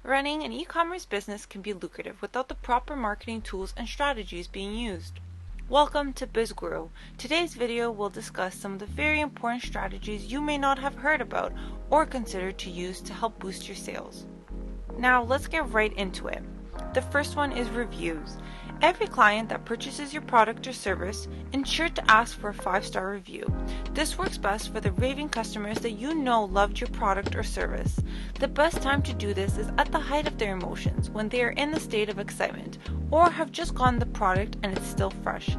Running an e-commerce business can be lucrative without the proper marketing tools and strategies being used. Welcome to BizGuru. Today's video will discuss some of the very important strategies you may not have heard about or considered to use to help boost your sales. Now let's get right into it. The first one is reviews. Every client that purchases your product or service, ensure to ask for a 5-star review. This works best for the raving customers that you know loved your product or service. The best time to do this is at the height of their emotions, when they are in the state of excitement, or have just gotten the product and it's still fresh.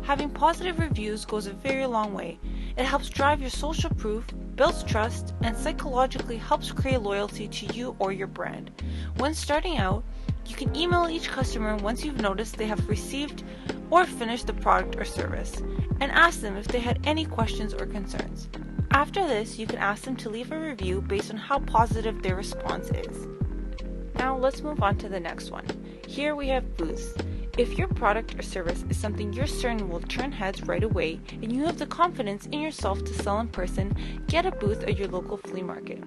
Having positive reviews goes a very long way. It helps drive your social proof, builds trust, and psychologically helps create loyalty to you or your brand. When starting out, you can email each customer once you've noticed they have received or finished the product or service, and ask them if they had any questions or concerns. After this, you can ask them to leave a review based on how positive their response is. Now let's move on to the next one. Here we have booths. If your product or service is something you're certain will turn heads right away and you have the confidence in yourself to sell in person, get a booth at your local flea market.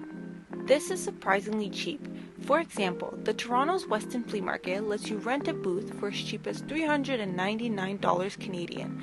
This is surprisingly cheap. For example, the Toronto's Weston Flea Market lets you rent a booth for as cheap as $399 Canadian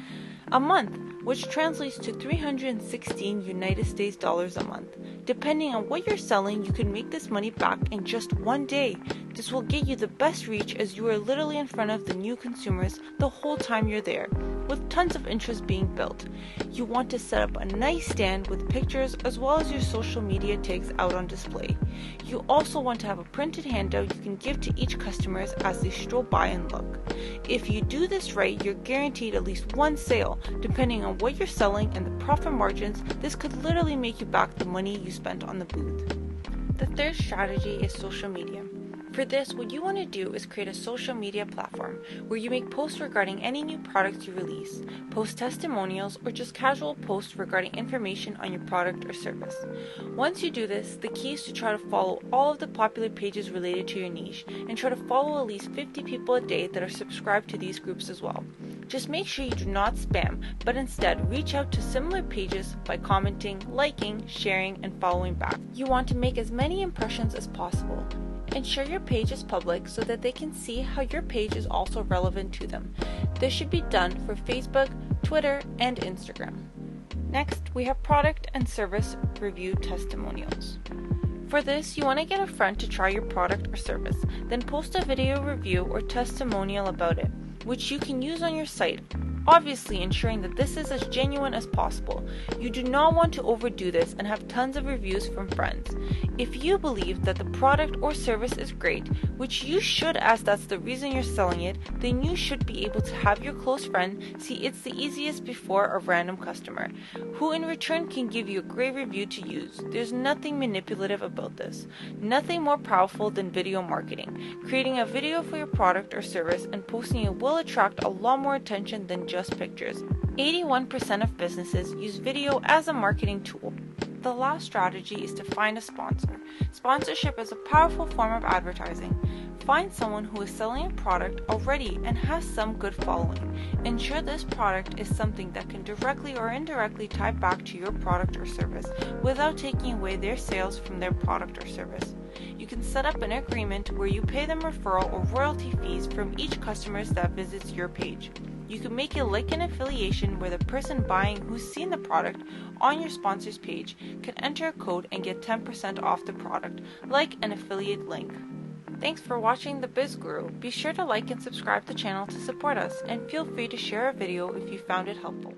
a month, which translates to 316 United States dollars a month. Depending on what you're selling, you can make this money back in just one day. This will get you the best reach as you are literally in front of the new consumers the whole time you're there, with tons of interest being built. You want to set up a nice stand with pictures as well as your social media tags out on display. You also want to have a printed handout you can give to each customer as they stroll by and look. If you do this right, you're guaranteed at least one sale. Depending on what you're selling and the profit margins, this could literally make you back the money you spent on the booth. The third strategy is social media. For this, what you want to do is create a social media platform where you make posts regarding any new products you release, post testimonials, or just casual posts regarding information on your product or service. Once you do this, the key is to try to follow all of the popular pages related to your niche and try to follow at least 50 people a day that are subscribed to these groups as well. Just make sure you do not spam, but instead reach out to similar pages by commenting, liking, sharing, and following back. You want to make as many impressions as possible. Ensure your page is public so that they can see how your page is also relevant to them. This should be done for Facebook, Twitter, and Instagram. Next, we have product and service review testimonials. For this, you want to get a friend to try your product or service, then post a video review or testimonial about it, which you can use on your site, obviously ensuring that this is as genuine as possible. You do not want to overdo this and have tons of reviews from friends. If you believe that the product or service is great, which you should as that's the reason you're selling it, then you should be able to have your close friend see it's the easiest before a random customer, who in return can give you a great review to use. There's nothing manipulative about this. Nothing more powerful than video marketing. Creating a video for your product or service and posting it will attract a lot more attention than just pictures. 81% of businesses use video as a marketing tool. The last strategy is to find a sponsor. Sponsorship is a powerful form of advertising. Find someone who is selling a product already and has some good following. Ensure this product is something that can directly or indirectly tie back to your product or service without taking away their sales from their product or service. You can set up an agreement where you pay them referral or royalty fees from each customer that visits your page. You can make it like an affiliation where the person buying who's seen the product on your sponsor's page can enter a code and get 10% off the product, like an affiliate link. Thanks for watching the Biz Guru. Be sure to like and subscribe to the channel to support us, and feel free to share a video if you found it helpful.